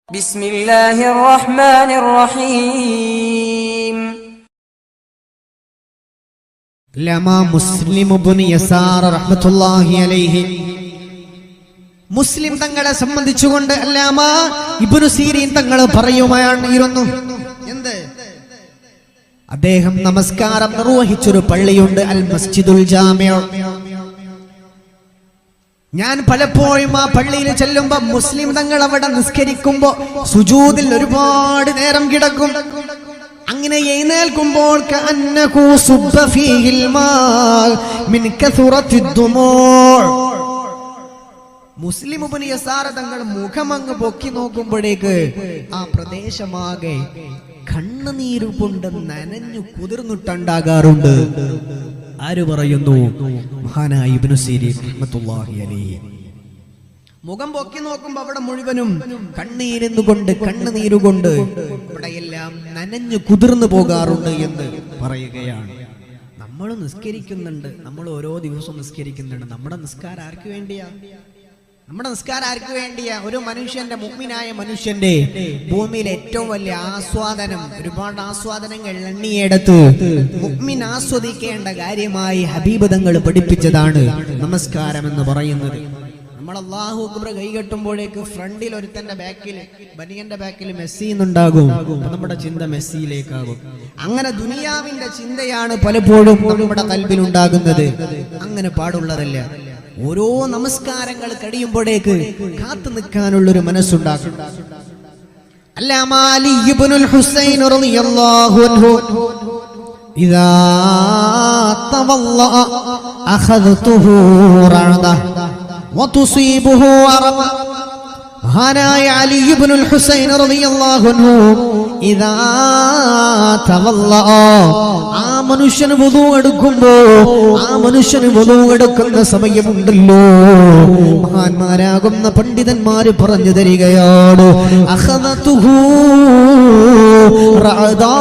بسم الله الرحمن الرحيم لما مسلم بن يسار رحمة الله عليه മുസ്ലിം തങ്ങളെ സംബന്ധിച്ചുകൊണ്ട് അല്ലാമ ഇബ്നു സീരീൻ തങ്ങൾ പറയുമായിരുന്നു എന്ത് അദ്ദേഹം നമസ്കാരം നിർവഹിച്ചൊരു പള്ളിയുണ്ട് അൽ മസ്ജിദുൽ ജാമിഅ. ഞാൻ പലപ്പോഴും ആ പള്ളിയിൽ ചെല്ലുമ്പോൾ മുസ്ലിം തങ്ങൾ അവിടെ നിസ്കരിക്കുമ്പോൾ സുജൂദിൽ ഒരുപാട് നേരം കിടക്കും. അങ്ങനെ എഴുന്നേൽക്കുമ്പോൾ കഅന്നഹു സുബ്ബ ഫീഹിൽ മാ മിൻ കസറത്തിദ് ദുമൂഅ്. മുസ്ലിം ഇബ്നു യസാർ തങ്ങൾ മുഖമങ്ങ് പൊക്കി നോക്കുമ്പോഴേക്ക് ആ പ്രദേശമാകെ കണ്ണുനീര് കൊണ്ട് നനഞ്ഞു കുതിർന്നിട്ടുണ്ടാകാറുണ്ട്. ആര് പറയുന്നു? മഹാനായ ഇബ്നു സീരീൻ റഹ്മത്തുള്ളാഹി അലൈഹി. മുഖം പൊക്കി നോക്കുമ്പോ അവിടെ മുഴുവനും കണ്ണുനീരുകൊണ്ട് ഇവിടെയെല്ലാം നനഞ്ഞു കുതിർന്നു പോകാറുണ്ട് എന്ന് പറയുകയാണ്. നമ്മൾ നിസ്കരിക്കുന്നുണ്ട്, നമ്മൾ ഓരോ ദിവസവും നിസ്കരിക്കുന്നുണ്ട്. നമ്മുടെ നിസ്കാരം ആർക്ക് വേണ്ടിയാ? ഒരു മനുഷ്യന്റെ, മുഅ്മിനായ മനുഷ്യന്റെ ഭൂമിയിലെ ഏറ്റവും വലിയ ആസ്വാദനം, ഒരുപാട് ആസ്വാദനങ്ങൾ എണ്ണിയെടുത്ത് മുഅ്മിൻ ആസ്വദിക്കേണ്ട കാര്യമായി ഹബീബ് തങ്ങൾ പഠിപ്പിച്ചതാണ് നമസ്കാരം എന്ന് പറയുന്നത്. നമ്മൾ അല്ലാഹു അക്ബർ കൈ കെട്ടുമ്പോഴേക്ക് ഫ്രണ്ടിൽ ഒരുത്തന്റെ ബാക്കിൽ, ബനിയന്റെ ബാക്കിൽ മെസ്സി എന്നുണ്ടാകും. നമ്മുടെ ചിന്ത മെസ്സിയിലേക്കാകും. അങ്ങനെ ദുനിയാവിന്റെ ചിന്തയാണ് പലപ്പോഴും നമ്മുടെ ഖൽബിൽ ഉണ്ടാകുന്നത്. അങ്ങനെ പാടുള്ളതല്ല. ഓരോ നമസ്കാരങ്ങൾ കഴിയുമ്പോഴേക്ക് കാത്തു നിൽക്കാനുള്ളൊരു മനസ്സുണ്ടാകും. അല്ലാമ അലി ഇബ്നുൽ ഹുസൈൻ റളിയല്ലാഹു അൻഹു ഇദാ തവല്ല അഖദതുഹു റഅദ വതുസീബുഹു അറമ. മഹാനായ അലി ഇബ്നുൽ ഹുസൈൻ റളിയല്ലാഹു അൻഹു ഇദാ തവല്ല, ആ മനുഷ്യന് വുളു എടുക്കുമ്പോ, ആ മനുഷ്യന് വുളു എടുക്കുന്ന സമയമുണ്ടല്ലോ, മഹാന്മാരാകുന്ന പണ്ഡിതന്മാര് പറഞ്ഞു തരികയാണ്, അഖദതുഹു റഅദാ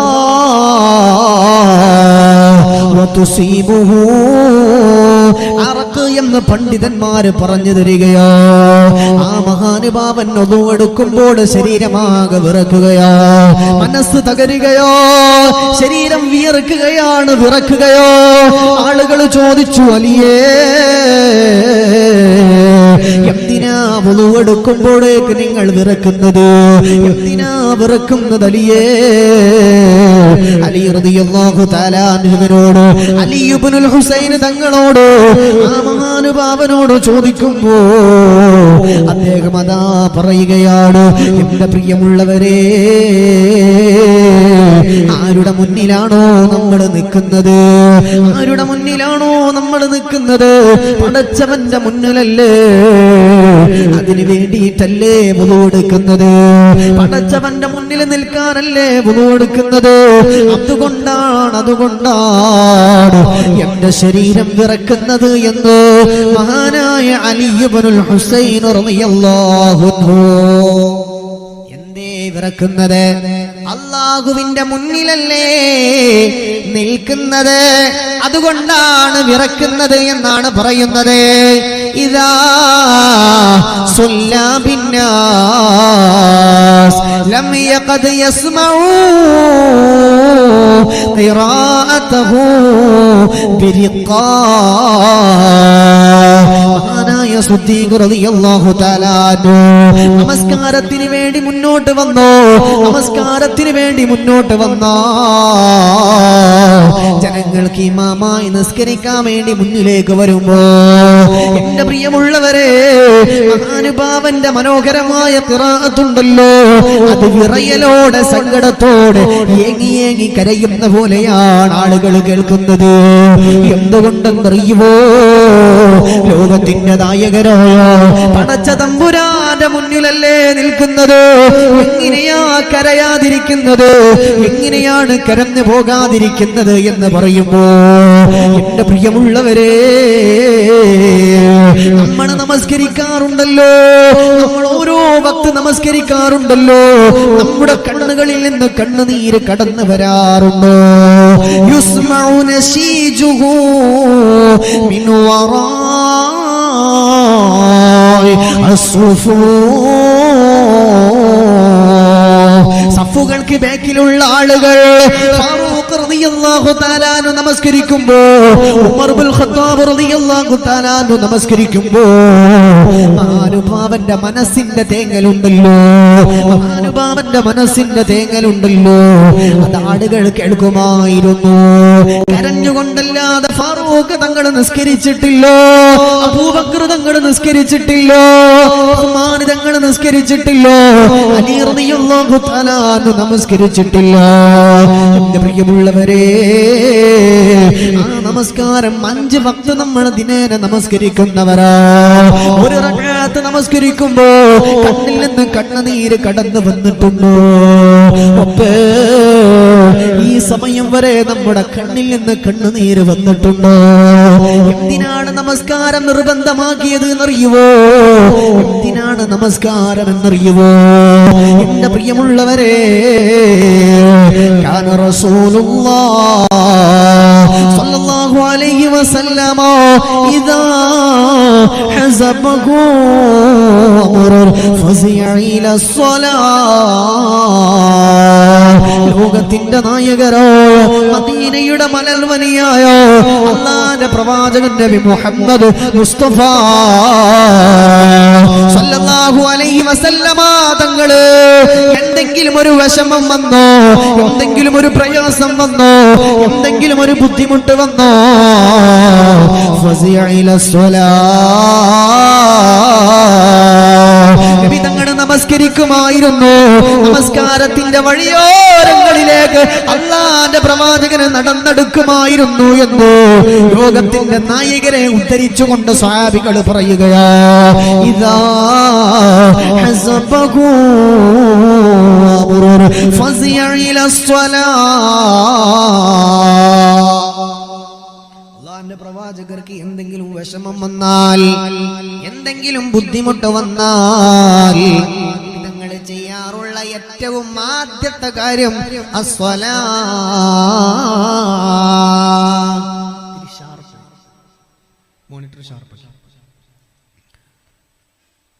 വതുസീബുഹു അറഖ് എന്ന് പണ്ഡിതന്മാര് പറഞ്ഞു തരികയോ. ആ മഹാനുഭാവൻ വുളു എടുക്കുമ്പോൾ ശരീരമാകെ വിറക്കുകയോ, മനസ്സ് തകരുകയോ, ശരീരം വിയർക്കുകയാണ്, വിറക്കുകയോ. ആളുകൾ ചോദിച്ചു, അലിയേ എന്തിനാ വുളു എടുക്കുമ്പോഴേക്ക് നിങ്ങൾ വിറക്കുന്നത്? എന്തിനാ വിറക്കുന്നത് അലിയേ? അലി റളിയല്ലാഹു തആല അൻഹുവിനോട്, അലി ഇബ്നുൽ ഹുസൈൻ തങ്ങളോട്, ആ മഹാനുഭാവനോട് ചോദിക്കുമ്പോ അദ്ദേഹം അതാ പറയുകയാണ്, എന്റെ പ്രിയമുള്ളവരെ, ആരുടെ മുന്നിലാണോ നമ്മൾ നിൽക്കുന്നത്? ആരുടെ മുന്നിലാണോ നമ്മൾ നിൽക്കുന്നത്? പടച്ചവന്റെ മുന്നിലല്ലേ? അതിനു വേണ്ടിയിട്ടല്ലേ വുളു എടുക്കുന്നത്? പടച്ചവന്റെ മുന്നിൽ നിൽക്കാനല്ലേ വുളു എടുക്കുന്നത്? അതുകൊണ്ടാണ് എന്റെ ശരീരം വിറക്കുന്നത് എന്ന് മഹാനായ അലി ഇബ്നുൽ ഹുസൈൻ റളിയല്ലാഹു അൻഹു. എന്തേ വിറക്കുന്നത്? അല്ലാഹുവിന്റെ മുന്നിലല്ലേ നിൽക്കുന്നത്, അതുകൊണ്ടാണ് വിറക്കുന്നത് എന്നാണ് പറയുന്നത്. ഇദാ സുല്ലാ ബിന്നാസ് ലം യഖദ് യസ്മഊ ഖിറാഅതഹു ബിരിഖാ. മഹാനായ സിദ്ദീഖ് റളിയല്ലാഹു തആല നമസ്കാരത്തിന് വേണ്ടി മുന്നോട്ട് വന്നു. നമസ്കാരത്തിന് വേണ്ടി മുന്നോട്ട് വന്ന ജനങ്ങൾക്ക് ഇമാമായി നിസ്കരിക്കാൻ വേണ്ടി മുന്നിലേക്ക് വരുമ്പോ, എന്റെ പ്രിയമുള്ളവരെ, മഹാനുഭാവന്റെ മനോഹരമായ ഖിറാഅത്തുണ്ടല്ലോ, അത് വിറയലോടെ, സങ്കടത്തോടെ, ഏങ്ങി കരയുന്ന പോലെയാണ് ആളുകൾ കേൾക്കുന്നത്. എന്തുകൊണ്ടെന്നറിയുമോ? ലോകത്തിന്റെ നായകനായ പടച്ച തമ്പുരാന്റെ മുന്നിലല്ലേ നിൽക്കുന്നത്. എങ്ങനെയാ കരയാതിരിക്കുന്നത്? എങ്ങനെയാണ് കരഞ്ഞു പോകാതിരിക്കുന്നത് എന്ന് പറയുമ്പോ, എന്റെ പ്രിയമുള്ളവരെ, നമ്മൾ നമസ്കരിക്കാറുണ്ടല്ലോ, നമ്മൾ ഓരോ വക്ത് നമസ്കരിക്കാറുണ്ടല്ലോ, നമ്മുടെ കണ്ണുകളിൽ നിന്ന് കണ്ണുനീര് കടന്നു വരാറുണ്ടോ? യുസ്മഉ നശീജുഹു മിൻ വറാഇ അസ്സുഫൂർ. സഫുകൾക്ക് ബാക്കിലുള്ള ആളുകൾ ഫാറൂഖ് റളിയല്ലാഹു തആല അൻഹു നമസ്കരിക്കുമ്പോ ഉമർ ഇബ്നുൽ ഖത്താബ് റളിയല്ലാഹു തആല അൻഹു നമസ്കരിക്കുമ്പോ മഹാനുഭാവന്റെ മനസ്സിന്റെ തേങ്ങലുണ്ടല്ലോ, മഹാനുഭാവന്റെ മനസ്സിന്റെ തേങ്ങലുണ്ടല്ലോ, അത് ആളുകൾ കേൾക്കുമായിരുന്നു. കരഞ്ഞുകൊണ്ടല്ലാതെ ഫാറൂഖ് തങ്ങൾ നിസ്കരിച്ചിട്ടില്ലോ, അബൂബക്കർ തങ്ങൾ നിസ്കരിച്ചിട്ടില്ലോ, ഉസ്മാൻ തങ്ങൾ നിസ്കരിച്ചിട്ടില്ലോ, അലി റളിയല്ലാഹു തആല അൻഹു നമസ്കരിച്ചിട്ടില്ല. എന്റെ പ്രിയമുള്ളവരെ, ആ നമസ്കാരം 5 വക്ത് നമ്മൾ ദിനേന നമസ്കരിക്കുന്നവരാ. ഒരു റക്അത്ത് നമസ്കരിക്കുമ്പോ കണ്ണിൽ നിന്ന് കണ്ണുനീര് കടന്നു വന്നിട്ടുണ്ടോ? ഈ സമയം വരെ നമ്മുടെ കണ്ണിൽ നിന്ന് കണ്ണുനീര് വന്നിട്ടുണ്ടോ? എന്തിനാണ് നമസ്കാരം നിർബന്ധമാക്കിയത് എന്നറിയുവോ? എന്തിനാണ് നമസ്കാരം എന്നറിയുവോ? എന്റെ പ്രിയമുള്ളവരെ, കാന റസൂലുള്ളാഹ് സ്വല്ലല്ലാഹു അലൈഹി വസല്ലമ ഇദാ ഹസബഹു അംറുൻ ഫസിഅ ഇലാ സ്വലാത്ത്. ലോകത്തിന്റെ നായകരോ മദീനയുടെ മലർവനിയായോ അല്ലാഹുവിന്റെ പ്രവാചകൻ നബി മുഹമ്മദ് മുസ്തഫ സല്ലല്ലാഹു അലൈഹി വസല്ലമ തങ്ങള് എന്തെങ്കിലും ഒരു വിഷമം വന്നോ, എന്തെങ്കിലും ഒരു പ്രയാസം വന്നോ, എന്തെങ്കിലും ഒരു ബുദ്ധിമുട്ട് വന്നോ, ഫസിഅ ഇലാ സ്വലാത്ത്, നബി തങ്ങൾ നമസ്കരിക്കുമായിരുന്നു. നമസ്കാരത്തിന്റെ വഴിയോരങ്ങളിലേക്ക് അല്ലാഹുവിന്റെ പ്രവാചകനെ നടന്നെടുക്കുമായിരുന്നു എന്ന് ലോകത്തിന്റെ നായകരെ ഉദ്ധരിച്ചുകൊണ്ട് സ്വഹാബികൾ പറയുകയാ. ഇദാ ഹസബഹു അംറുൻ ഫസിഅ ഇലാ സ്വലാത്ത്. പ്രവാചകർക്ക് എന്തെങ്കിലും വിഷമം വന്നാൽ, എന്തെങ്കിലും ബുദ്ധിമുട്ട് വന്നാൽ, നിങ്ങൾ ചെയ്യാറുള്ള ഏറ്റവും ആദ്യത്തെ കാര്യം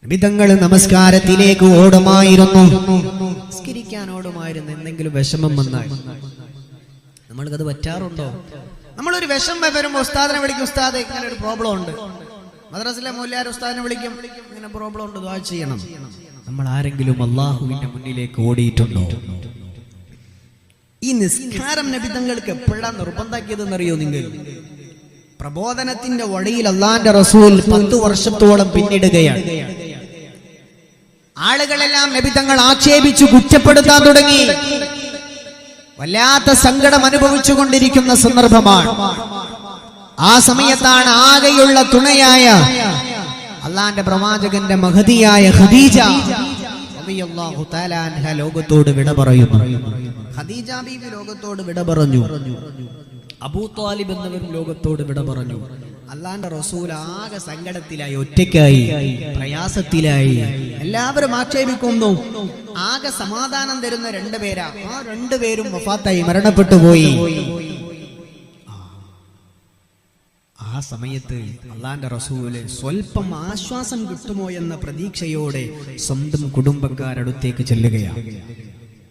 വിധങ്ങൾ നമസ്കാരത്തിലേക്ക് ഓടുമായിരുന്നു, നിസ്കരിക്കാൻ ഓടുമായിരുന്നു. എന്തെങ്കിലും വിഷമം വന്നാൽ നമ്മൾക്കത് പറ്റാറുണ്ടോ? നമ്മളൊരു വിഷമം വരുമ്പോൾ ഉസ്താദിനെ വിളിക്കും, ഉസ്താദ് ഇങ്ങനെ ഒരു പ്രോബ്ലം ഉണ്ട്. മദ്രസിലെ മൗലവിയാർ ഉസ്താദിനെ വിളിക്കും, ഇങ്ങനെ പ്രോബ്ലം ഉണ്ട്, ദുആ ചെയ്യണം. നമ്മൾ ആരെങ്കിലും അല്ലാഹുവിന്റെ മുന്നിലേക്ക് ഓടിയിട്ടുണ്ടോ? ഈ നിസ്കാരം നബി തങ്ങൾക്ക് എപ്പോഴാണ് നിർബന്ധാക്കിയതെന്നറിയോ നിങ്ങൾ? പ്രബോധനത്തിന്റെ വഴിയിൽ അല്ലാഹുവിന്റെ റസൂൽ 10 വർഷത്തോളം പിന്നിടുകയാണ്. ആളുകളെല്ലാം നബി തങ്ങൾ ആക്ഷേപിച്ചു കുറ്റപ്പെടുത്താൻ തുടങ്ങി. വല്ലാത്ത സങ്കടം അനുഭവിച്ചു കൊണ്ടിരിക്കുന്ന സന്ദർഭമാണ്. ആ സമയത്താണ് ആകെയുള്ള തുണയായ അള്ളാന്റെ പ്രവാചകന്റെ മഹദിയായ ഖദീജ റളിയല്ലാഹു തആല അൻഹ ലോകത്തോട് വിട പറയുന്നു. ഖദീജ ബീവി ലോകത്തോട് വിട പറഞ്ഞു. അബൂ ത്വാലിബ് എന്നവരും ലോകത്തോട് വിട പറഞ്ഞു. അള്ളാന്റെ റസൂൽ ആകെ സങ്കടത്തിലായി, ഒറ്റയ്ക്കായി, പ്രയാസത്തിലായി. എല്ലാവരും ആക്ഷേപിക്കുന്നു. ആകെ സമാധാനം തരുന്ന 2 പേരാ. ആ 2 പേരും വഫാത്തായി, മരണപ്പെട്ടു പോയി. ആ സമയത്ത് അള്ളാന്റെ റസൂല് സ്വൽപ്പം ആശ്വാസം കിട്ടുമോ എന്ന പ്രതീക്ഷയോടെ സ്വന്തം കുടുംബക്കാരടുത്തേക്ക് ചെല്ലുകയാണ്.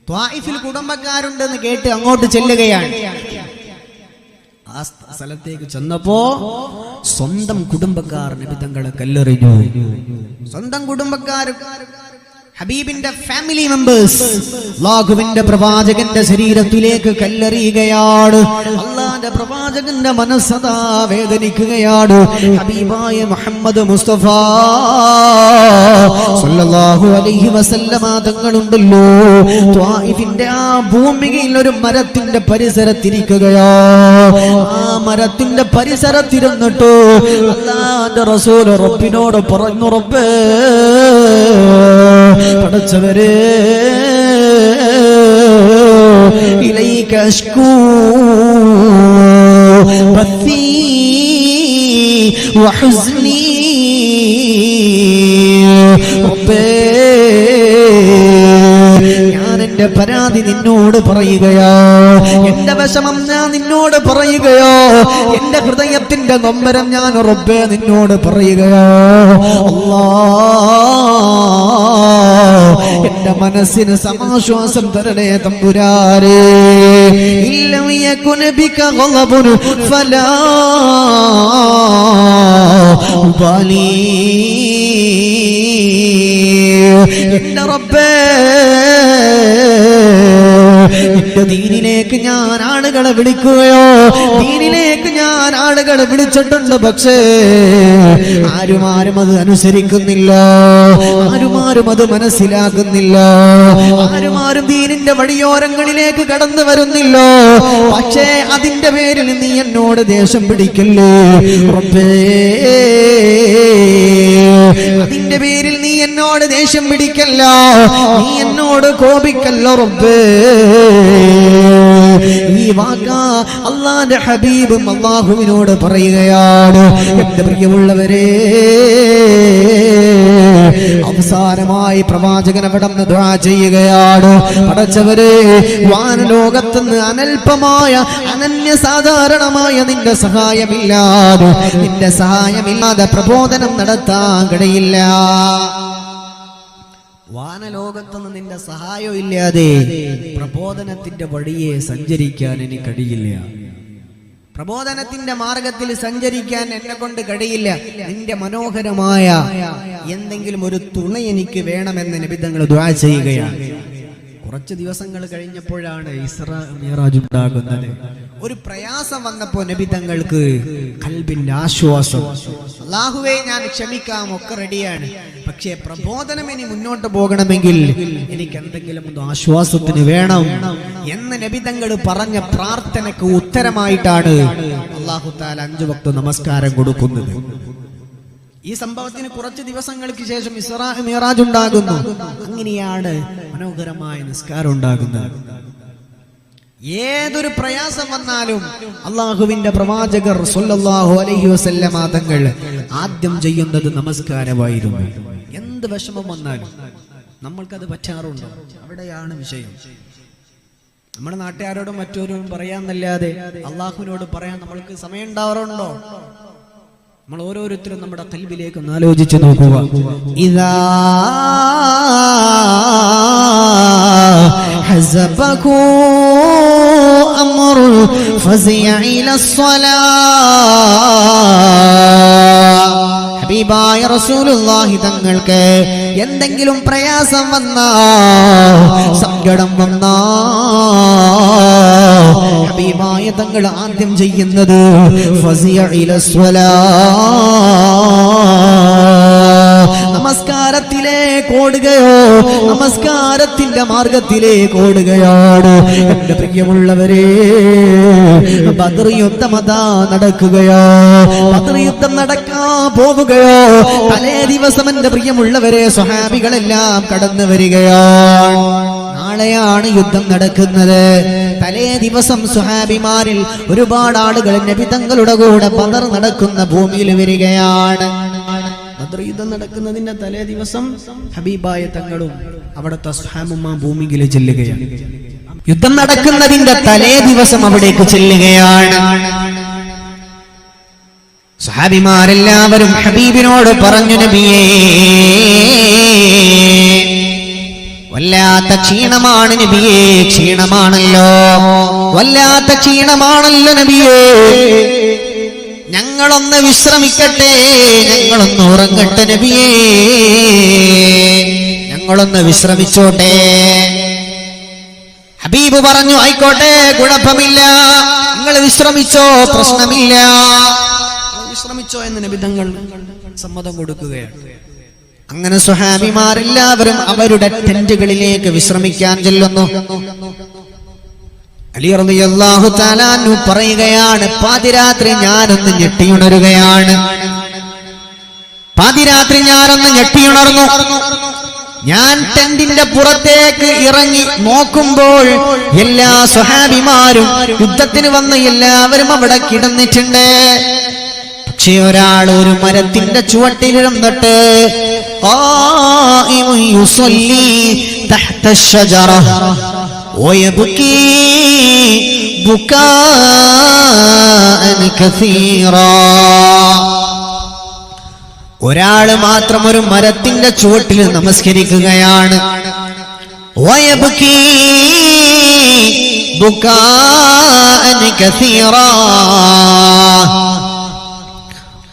ത്വായിഫിൽ കുടുംബക്കാരുണ്ടെന്ന് കേട്ട് അങ്ങോട്ട് ചെല്ലുകയാണ്. ആ സ്ഥലത്തേക്ക് ചെന്നപ്പോ സ്വന്തം കുടുംബക്കാർ നബി തങ്ങളെ കല്ലെറിഞ്ഞു. സ്വന്തം കുടുംബക്കാർ, ഹബീബിന്റെ ഫാമിലി മെമ്പേഴ്സ് അല്ലാഹുവിന്റെ പ്രവാചകന്റെ ശരീരത്തിലേക്ക് കല്ലെറിയുകയാണ്. അല്ലാഹുവിന്റെ പ്രവാചകന്റെ മനസ്സതാ വേദനിക്കുകയാണ്. ഹബീബായ മുഹമ്മദ് മുസ്തഫ സല്ലല്ലാഹു അലൈഹി വസല്ലമ തങ്ങളുണ്ടല്ലോ, ത്വായിഫിന്റെ ആ ഭൂമികയിൽ ഒരു മരത്തിന്റെ പരിസരത്തിരിക്കുകയാ. ആ മരത്തിന്റെ പരിസരത്തിരുന്നിട്ട് അല്ലാഹുവിന്റെ റസൂൽ റബ്ബിനോട് പറഞ്ഞു, റബ്ബേ പടച്ചവരെ, ഇലൈക അശ്കൂ ബത്തി വഹുസ്നി. റബ്ബേ, ഞാൻ എന്റെ പരാതി നിന്നോട് പറയുകയോ, എന്റെ വിഷമം ഞാൻ നിന്നോട് പറയുകയോ, എന്റെ ഹൃദയത്തിന്റെ നൊമ്പരം ഞാൻ റബ്ബേ നിന്നോട് പറയുകയോ. അല്ലാഹ്, എന്റെ മനസ്സിന് സമാശ്വാസം തരണേ തമ്പുരാരേ. ഇല്ലം യകുൻ ബിക ഗളബുൻ ഫലാ ഉബാലി. എന്റെ റബ്ബേ, നിന്റെ ദീനിലേക്ക് ഞാൻ ആളുകളെ വിളിക്കുകയോ, ദീനിലേക്ക് ഞാൻ ആളുകളെ വിളിച്ചിട്ടുണ്ട്. പക്ഷേ ആരും അത് അനുസരിക്കുന്നില്ല, ആരും അത് മനസ്സിലാക്കുന്നില്ല, ആരും ദീനിന്റെ വഴിയോരങ്ങളിലേക്ക് കടന്നു വരുന്നില്ല. പക്ഷേ അതിന്റെ പേരിൽ നീ എന്നോട് ദേഷ്യം പിടിക്കല്ലേ റബ്ബേ, അതിന്റെ പേരിൽ നീ എന്നോട് ദേഷ്യം പിടിക്കല്ല, നീ എന്നോട് കോപിക്കല്ലോ റബ്ബേ. ഈ വാക്ക അല്ലാഹുവിന്റെ ഹബീബും അല്ലാഹുവിനോട് പറയുകയാണ്. എന്റെ പ്രിയമുള്ളവരെ, അവസാനമായി പ്രവാചകൻ അവിടുന്ന് ദുആ ചെയ്യുകയാണ്. പടച്ചവരെ, വാനലോകത്തുനിന്ന് അനൽപമായ അനന്യസാധാരണമായ നിന്റെ സഹായമില്ലാതെ പ്രബോധനം നടത്താൻ കഴിയില്ല. വാനലോകത്തുനിന്ന് നിന്റെ സഹായം ഇല്ലാതെ പ്രബോധനത്തിന്റെ വഴിയെ സഞ്ചരിക്കാൻ എനിക്ക് കഴിയില്ല. പ്രബോധനത്തിന്റെ മാർഗത്തിൽ സഞ്ചരിക്കാൻ എന്നെ കൊണ്ട് കഴിയില്ല. നിന്റെ മനോഹരമായ എന്തെങ്കിലും ഒരു തുണ എനിക്ക് വേണമെന്ന് നബി തങ്ങൾ ദുആ ചെയ്യുകയാണ്. കുറച്ച് ദിവസങ്ങൾ കഴിഞ്ഞപ്പോഴാണ് ഇസ്രാ മിഅ്റാജ് ഉണ്ടാകുന്നത്. ഒരു പ്രയാസം വന്നപ്പോ നബി തങ്ങൾക്ക് ഖൽബിന്റെ ആശ്വാസം, അല്ലാഹുവേ ഞാൻ ക്ഷമിക്കാം, ഒക്കെ റെഡിയാണ്, പക്ഷേ പ്രബോധനം ഇനി മുന്നോട്ട് പോകണമെങ്കിൽ എനിക്ക് എന്തെങ്കിലും ഒന്ന് ആശ്വാസത്തിന് വേണം എന്ന് നബി തങ്ങൾ പറഞ്ഞ പ്രാർത്ഥനയ്ക്ക് ഉത്തരമായിട്ടാണ് അല്ലാഹു തആല 5 വക്ത് നമസ്കാരം കൊടുക്കുന്നത്. ഈ സംഭവത്തിന് കുറച്ച് ദിവസങ്ങൾക്ക് ശേഷം ഇസ്രാ മിഅ്റാജ് ഉണ്ടാകുന്നു. അങ്ങനെയാണ് മനോഹരമായ നിസ്കാരം ഉണ്ടാകുന്നത്. ഏതൊരു പ്രയാസം വന്നാലും അള്ളാഹുവിന്റെ പ്രവാചകർ സ്വല്ലല്ലാഹു അലൈഹി വസല്ലമ തങ്ങൾ ആദ്യം ചെയ്യുന്നത് നമസ്കാരമായിരുന്നു. എന്ത് വിഷമം വന്നാലും നമ്മൾക്കത് പറ്റാറുണ്ടോ? അവിടെയാണ് വിഷയം. നമ്മുടെ നാട്ടുകാരോടും മറ്റോരും പറയാന്നല്ലാതെ അള്ളാഹുവിനോട് പറയാൻ നമ്മൾക്ക് സമയം ഉണ്ടാവാറുണ്ടോ? നമ്മൾ ഓരോരുത്തരും നമ്മുടെ ഖൽബിലേക്ക് ഒന്ന് ആലോചിച്ച് നോക്കുക. ഇദാ ഹസബകു അംറു ഫസിയ ഇലസ്സലാ. ഹബീബായ റസൂലുള്ളാഹി തങ്ങൾക്ക് എന്തെങ്കിലും പ്രയാസം വന്നാ, സങ്കടം വന്നാ, ഹബീബായ തങ്ങൾ ആദ്യം ചെയ്യുന്നത് ഫസിയ ഇലസ്സലാ, നമസ്കാരത്തിലേക്ക് ഓടുകയോ, നമസ്കാരത്തിന്റെ മാർഗത്തിലേക്ക് ഓടുകയാണ്. എന്റെ പ്രിയമുള്ളവരെ, ബദർ യുദ്ധം അതാ നടക്കുകയോ, ബദർ യുദ്ധം നടക്കാൻ പോവുകയോ, തലേ ദിവസം എന്റെ പ്രിയമുള്ളവരെ സ്വഹാബികളെല്ലാം കടന്നു വരികയാണ്. നാളെയാണ് യുദ്ധം നടക്കുന്നത്. തലേ ദിവസം സ്വഹാബിമാരിൽ ഒരുപാട് ആളുകൾ നബി തങ്ങളുടെ കൂടെ ബദർ നടക്കുന്ന ഭൂമിയിൽ വരികയാണ്. ബദർ യുദ്ധം നടക്കുന്നതിന്റെ തലേ ദിവസം ഹബീബായ തങ്ങളും അവിടുത്തെ സ്വഹാബുമാ ഭൂമിയിൽ ചെല്ലുകയാണ്. യുദ്ധം നടക്കുന്നതിന്റെ തലേ ദിവസം അവിടേക്ക് ചെല്ലുകയാണ്. സ്വഹാബിമാരെല്ലാവരും ഹബീബിനോട് പറഞ്ഞു, നബിയേ, വല്ലാത്ത ക്ഷീണമാണ് നബിയേ, ക്ഷീണമാണല്ലോ, വല്ലാത്ത ക്ഷീണമാണല്ലോ നബിയേ, ഞങ്ങളൊന്ന് വിശ്രമിക്കട്ടെ, ഞങ്ങളൊന്ന് ഉറങ്ങട്ടെ നബിയേ, ഞങ്ങളൊന്ന് വിശ്രമിച്ചോട്ടെ. ഹബീബ് പറഞ്ഞു, ആയിക്കോട്ടെ, കുഴപ്പമില്ല, നിങ്ങൾ വിശ്രമിച്ചോ, പ്രശ്നമില്ല, വിശ്രമിച്ചോ എന്ന് നബി തങ്ങൾ സമ്മതം കൊടുക്കുകയാണ്. അങ്ങനെ സ്വഹാബിമാരെല്ലാവരും അവരുടെ ടെന്റുകളിലേക്ക് വിശ്രമിക്കാൻ ചെല്ലുന്നു. അലി റളിയല്ലാഹു തആല അൻഹു പറയുകയാണ്, പാതിരാത്രി ഞാനൊന്ന് ഞെട്ടിയുണരുകയാണ്. പാതിരാത്രി ഞാനൊന്ന് ഞെട്ടിയുണർന്നു. ഞാൻ ടെന്റിന്റെ പുറത്തേക്ക് ഇറങ്ങി നോക്കുമ്പോൾ എല്ലാ സ്വഹാബിമാരും യുദ്ധത്തിന് വന്ന എല്ലാവരും അവിടെ കിടന്നിട്ടുണ്ട്. പക്ഷേ ഒരാൾ ഒരു മരത്തിന്റെ ചുവട്ടിലിരുന്നിട്ട് യുസല്ലി തഹ്ത അശ്ശജറ വയബ്കി ബുകാഅൻ കസീറാ. ഒരാൾ മാത്രം ഒരു മരത്തിന്റെ ചുവട്ടിൽ നമസ്കരിക്കുകയാണ്. വയബ്കീ ബുകാഅൻ കസീറാ.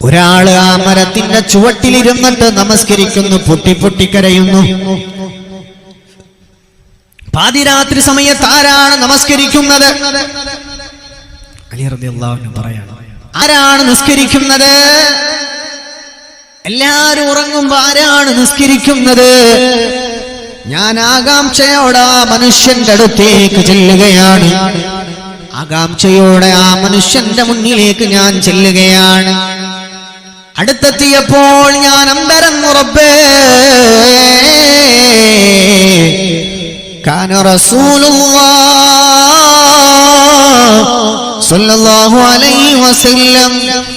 ഒരാള് ആ മരത്തിന്റെ ചുവട്ടിലിരുന്നിട്ട് നമസ്കരിക്കുന്നു, പൊട്ടി പൊട്ടി കരയുന്നു. പാതിരാത്രി സമയത്ത് ആരാണ് നമസ്കരിക്കുന്നത്? അലി റളിയല്ലാഹു അൻഹു പറയാണ്, ആരാണ് നിസ്കരിക്കുന്നത്? എല്ലാരും ഉറങ്ങുമ്പോ ആരാണ് നിസ്കരിക്കുന്നത്? ഞാൻ ആകാംക്ഷയോടെ ആ മനുഷ്യന്റെ അടുത്തേക്ക് ചെല്ലുകയാണ്. ആകാംക്ഷയോടെ ആ മനുഷ്യന്റെ മുന്നിലേക്ക് ഞാൻ ചെല്ലുകയാണ്. അടുത്തെത്തിയപ്പോൾ ഞാൻ അമ്പരം, റബ്ബേ, കാന റസൂലുള്ളാഹ് സ്വല്ലല്ലാഹു അലൈഹി വസല്ലം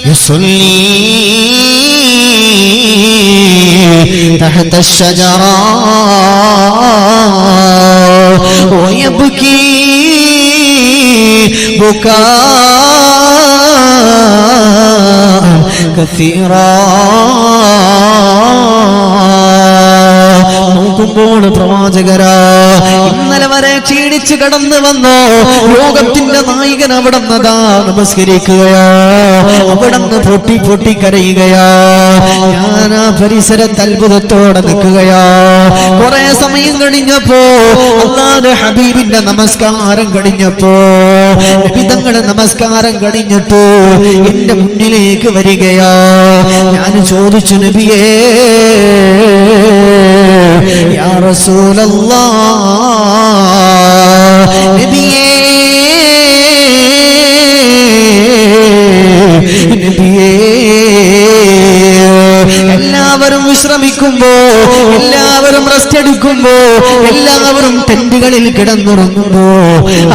യുസല്ലി തഹത അശ്ശജറ വയബ്കി ബുകാഅൻ കസീറാ. നോക്കുമ്പോൾ പ്രവാചകരാ, ഇന്നലെ വരെ ക്ഷീണിച്ച് കടന്നു വന്നോ ലോകത്തിന്റെ നായകൻ അവിടുന്നതാ നമസ്കരിക്കുകയാ, അവിടുന്ന് പൊട്ടി പൊട്ടി കരയുകയാ. ഞാൻ ആ പരിസരത്ത് അത്ഭുതത്തോടെ നിൽക്കുകയാ. കുറെ സമയം കഴിഞ്ഞപ്പോ അല്ലാഹുവിന്റെ ഹബീബിന്റെ നമസ്കാരം കഴിഞ്ഞപ്പോ നബിതങ്ങളുടെ നമസ്കാരം കഴിഞ്ഞിട്ട് എന്റെ മുന്നിലേക്ക് വരികയാ. ഞാൻ ചോദിച്ചു, നബിയേ, യാ റസൂലല്ലാഹ്, നബിയേ, നബിയേ, എല്ലാവരും വിശ്രമിക്കുമ്പോ, എല്ലാവരും റെസ്റ്റ് എടുക്കുമ്പോ, എല്ലാവരും ടെന്റുകളിൽ കിടന്നുറങ്ങുമ്പോ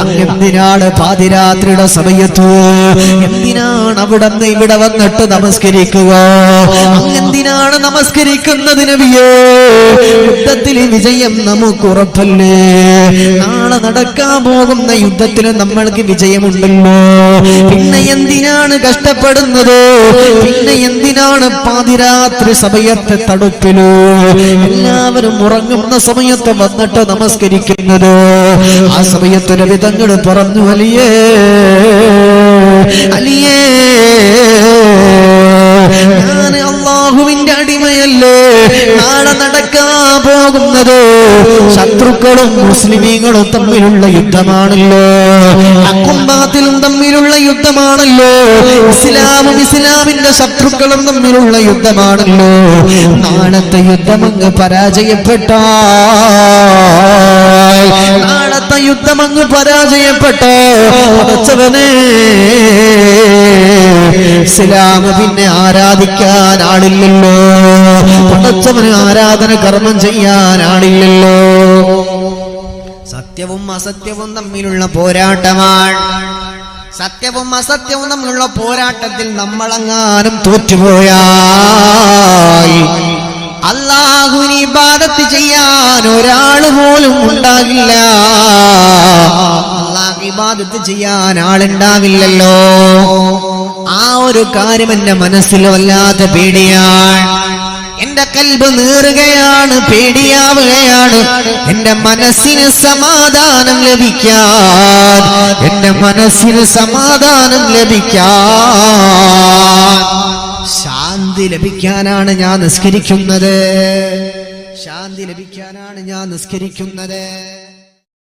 അങ്ങെന്തിനാണ് പാതിരാത്രിയുടെ സമയത്ത് എന്തിനാണ് അവിടുന്ന് ഇവിടെ വന്നിട്ട് നമസ്കരിക്കുക? അങ്ങെന്തിനാണ് നമസ്കരിക്കുന്നത് നബിയേ? യുദ്ധത്തിൽ വിജയം നമുക്ക് ഉറപ്പല്ലേ? നാളെ നടക്കാൻ പോകുന്ന യുദ്ധത്തിൽ നമ്മൾക്ക് വിജയമുണ്ടല്ലോ. പിന്നെ എന്തിനാണ് കഷ്ടപ്പെടുന്നത്? പിന്നെ എന്തിനാണ് പാതിരാത്രി സമയത്തെ തടുപ്പിലോ എല്ലാവരും ഉറങ്ങുന്ന സമയത്ത് വന്നിട്ട് നമസ്കരിക്കുന്നത്? ആ സമയത്ത് നബി തങ്ങൾ പറഞ്ഞു, അലിയേ, അലിയേ, ഞാൻ അല്ലാഹുവിന്റെ അടിമയല്ലേ? നാളെ നടക്കാൻ പോകുന്നത് ശത്രുക്കളും മുസ്ലിമീങ്ങളും തമ്മിലുള്ള യുദ്ധമാണല്ലോ, ഹക്കും ബാത്തിലും തമ്മിലുള്ള യുദ്ധമാണല്ലോ, ഇസ്ലാമും ഇസ്ലാമിന്റെ ശത്രുക്കളും തമ്മിലുള്ള യുദ്ധമാണല്ലോ. നാളത്തെ യുദ്ധമങ്ങ് പരാജയപ്പെട്ടാൽ, നാളത്തെ യുദ്ധമങ്ങ് പരാജയപ്പെട്ടോ പടച്ചവനെ, ഇസ്ലാം പിന്നെ ആരാധിക്കാൻ ആളില്ലല്ലോ, പടച്ചവന് ആരാധന കർമ്മം ചെയ്യാൻ ആളില്ലല്ലോ. സത്യവും അസത്യവും തമ്മിലുള്ള പോരാട്ടമാണ്. സത്യവും അസത്യവും തമ്മിലുള്ള പോരാട്ടത്തിൽ നമ്മളെങ്ങാനും തോറ്റുപോയാൽ അല്ലാഹുവിനെ ഇബാദത്ത് ചെയ്യാൻ ഒരാൾ പോലും ഉണ്ടാകില്ല. അല്ലാഹു ഇബാദത്ത് ചെയ്യാൻ ആളുണ്ടാവില്ലല്ലോ. ആ ഒരു കാര്യം എന്റെ മനസ്സിൽ വല്ലാത്ത പേടിയാണ്. എന്റെ കൽബ് നീറുകയാണ്, പേടിയാവുകയാണ്. എന്റെ മനസ്സിന് സമാധാനം ലഭിക്കാൻ, എന്റെ മനസ്സിന് സമാധാനം ലഭിക്കാൻ, ശാന്തി ലഭിക്കാനാണ് ഞാൻ നിസ്കരിക്കുന്നത്. ശാന്തി ലഭിക്കാനാണ് ഞാൻ നിസ്കരിക്കുന്നത്.